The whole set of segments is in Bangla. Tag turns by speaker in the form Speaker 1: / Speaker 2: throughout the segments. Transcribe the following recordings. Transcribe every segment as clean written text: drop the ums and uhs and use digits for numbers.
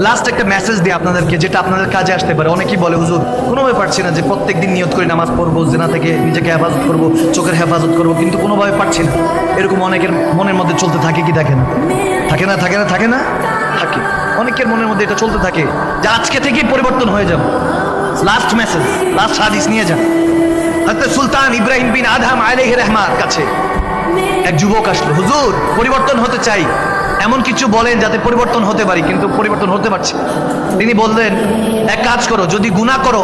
Speaker 1: লাস্ট একটা মেসেজ দিই আপনাদেরকে, যেটা আপনাদের কাজে আসতে পারে। অনেকেই বলে হুজুর কোনোভাবে পারছি না, যে প্রত্যেক দিন নিয়ত করে নামাজ পড়বো, জিনা থেকে নিজেকে হেফাজত করবো, চোখের হেফাজত করবো, কিন্তু কোনোভাবে পারছি না। এরকম অনেকের মনের মধ্যে চলতে থাকে কি থাকে না? থাকে না, থাকে না, থাকে না, থাকে। অনেকের মনের মধ্যে এটা চলতে থাকে যে আজকে থেকেই পরিবর্তন হয়ে যাবে। লাস্ট মেসেজ, লাস্ট হাদিস নিয়ে যান। হযরত সুলতান ইব্রাহিম বিন আদহাম আলাইহির রহমার কাছে এক যুবক আসলো, হুজুর পরিবর্তন হতে চাই, এমন কিছু বলেন যাতে পরিবর্তন হতে পারি, কিন্তু পরিবর্তন হতে পারছি। তিনি বললেন, এক কাজ করো, যদি গুনাহ করো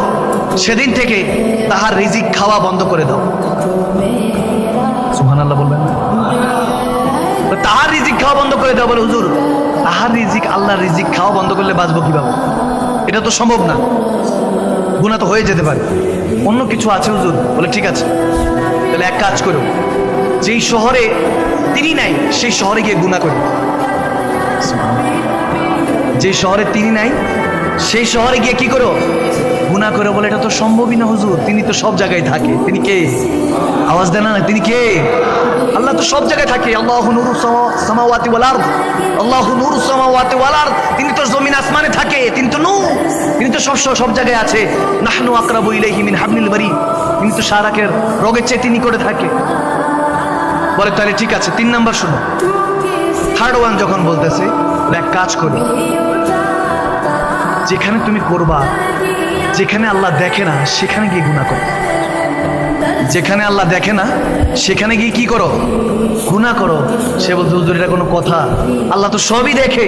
Speaker 1: সেদিন থেকে তাহার রিজিক খাওয়া বন্ধ করে দাও। সুবহানাল্লাহ বলবেন, তাহার রিজিক খাওয়া বন্ধ করে দাও। বলে হুজুর তাহার রিজিক, আল্লাহর রিজিক খাওয়া বন্ধ করলে বাঁচবো কিভাবে? এটা তো সম্ভব না, গুনাহ তো হয়ে যেতে পারে, অন্য কিছু আছে হুজুর। বলে ঠিক আছে, তাহলে এক কাজ করো, যেই শহরে তিনি নাই সেই শহরে গিয়ে গুনাহ করো। যে শহরে তিনি নাই সেই শহরে গিয়ে কি করো? গুনাহ করো। বলে এটা তো সম্ভবই না হুজুর, তিনি তো সব জায়গায় থাকে। তিনি কে? আওয়াজ দেন না, তিনি কে? আল্লাহ তো সব জায়গায় থাকে। আল্লাহু নূরুস সামাওয়াতি ওয়াল আরদ, আল্লাহু নূরুস সামাওয়াতি ওয়াল আরদ। তিনি তো জমিন আসমানে থাকে, তিনি তো নূর, তিনি তো সব জায়গায় আছে। নাহনু আকরাবু ইলাইহি মিন হাবলিল বারী, তিনি তো সারাকের রগের চেয়ে তিনি করে থাকে। বলে তাহলে ঠিক আছে, 3 নাম্বার শুনো। থার্ড ওয়ান যখন বলতেছে, এক কাজ করি, যেখানে তুমি করবা, যেখানে আল্লাহ দেখে না সেখানে গিয়ে গুনাহ করো। যেখানে আল্লাহ দেখে না সেখানে গিয়ে কি করো? গুনাহ করো। সে বলতে, হুজুর এটা কোনো কথা? আল্লাহ তো সবই দেখে,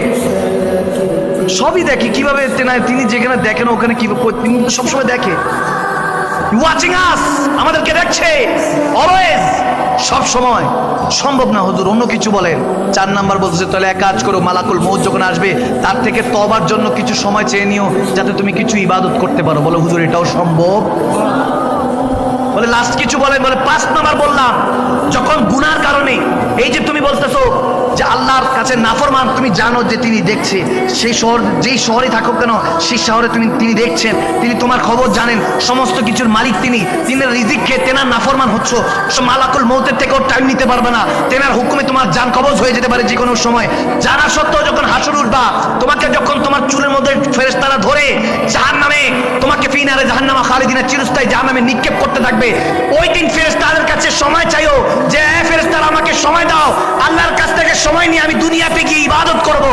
Speaker 1: সবই দেখে। কিভাবে? তিনি যেখানে দেখেন ওখানে কি, তিনি তো সবসময় দেখে। ওয়াচিং আস, আমাদেরকে দেখছে অলওয়েজ, সব সময়। সম্ভব না হুজুর, অন্য কিছু বলেন। 4 নাম্বার বলতেছে, তাহলে এক কাজ করো, মালাকুল মউত যখন আসবে তার থেকে তওবার জন্য কিছু সময় চেয়ে নিও, যাতে তুমি কিছু ইবাদত করতে পারো। বলো হুজুর এটাও সম্ভব? বলে লাস্ট কিছু বলেন। বলে 5 নাম্বার বললাম, যখন গুনার কারণে এই যে তুমি বলতেছো যে আল্লাহর কাছে নাফরমান, তুমি জানো যে তিনি দেখছে, সেই শহর, যেই শহরে থাকো কেন সেই শহরে তিনি দেখছেন, তিনি তোমার খবর জানেন, সমস্ত কিছুর মালিক তিনি। তিনের রিজিক খেয়ে তেনার নাফরমান হচ্ছ, মালাকুল মউতের থেকেও টাইম নিতে পারবে না। তেনার হুকুমে তোমার জান কবজ হয়ে যেতে পারে যে কোনো সময়। জানা সত্ত্বেও যখন হাসর উঠবা, তোমাকে যখন তোমার চুলের মধ্যে ফেরেশতারা ধরে জাহান্নামে, তোমাকে ফিনারে জাহান্নামা খালিদিনা চিরস্থায়ী জাহান্নামে নিক্ষেপ করতে থাকবে, ওই দিন ফেরেশতাদের কাছে সময় চাইও যে ফেরেশতারা আমাকে সময় দাও, আল্লাহর কাছ থেকে সময় নিয়ে আমি দুনিয়াতে গিয়ে ইবাদত করব,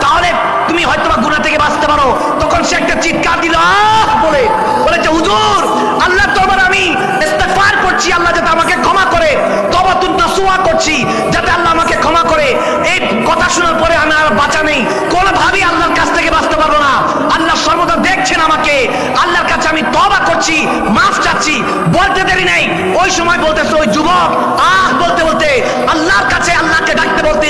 Speaker 1: তাহলে তুমি হয়তো বা গুনাহ থেকে বাঁচতে পারো। তখন সে একটা চিৎকার দিল, আহ বলে, বলেছে হুজুর আল্লাহ তোমার আমি ইস্তেগফার করছি, আল্লাহ যাতে আমাকে ক্ষমা করে, তওবাতুন নাসুহা করছি যাতে আল্লাহ আমাকে ক্ষমা করে। এই কথা শোনার পরে আমি আর বাঁচা নেই, কোনোভাবেই আল্লাহর কাছ থেকে বাঁচতে পারবো না। আল্লাহ সর্বদা দেখছেন আমাকে, আল্লাহর কাছে আমি তওবা করছি, মাফ চাচ্ছি। বলতে দেরি নাই, ওই সময় বলতেছে ওই যুবক আহ বলতে বলতে, আল্লাহর কাছে আল্লাহকে ডাকতে বলতে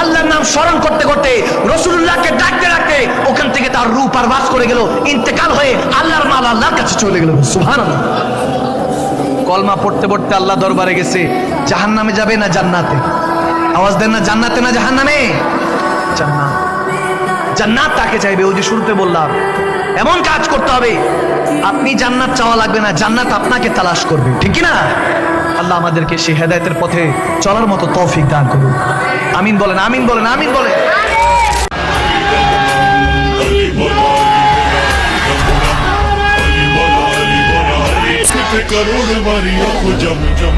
Speaker 1: আল্লাহর নাম স্মরণ করতে করতে, রাসূলুল্লাহকে ডাকতে ডাকতে ওখান থেকে তার রূহ পারবাস করে গেল, ইন্তেকাল হয়ে আল্লাহর মাল আল্লাহর কাছে চলে গেল। সুবহানাল্লাহ। কলমা পড়তে পড়তে আল্লাহ দরবারে গেছে। জাহান্নামে যাবে না জান্নাতে? আওয়াজ দেন না, জান্নাতে না জাহান্নামে? জান্নাত। জান্নাত তাকে চাইবে। ওই যে শুরুতে বললাম, এমন কাজ করতে হবে আপনি জান্নাত চাওয়া লাগবে না, জান্নাত আপনাকে তালাশ করবে, ঠিক কি না? আল্লাহ আমাদেরকে সেই হেদায়েতের পথে চলার মতো তৌফিক দান করুন। আমিন বলেন, আমিন বলেন, আমিন বলেন।
Speaker 2: करोड़ मारिया को जम जम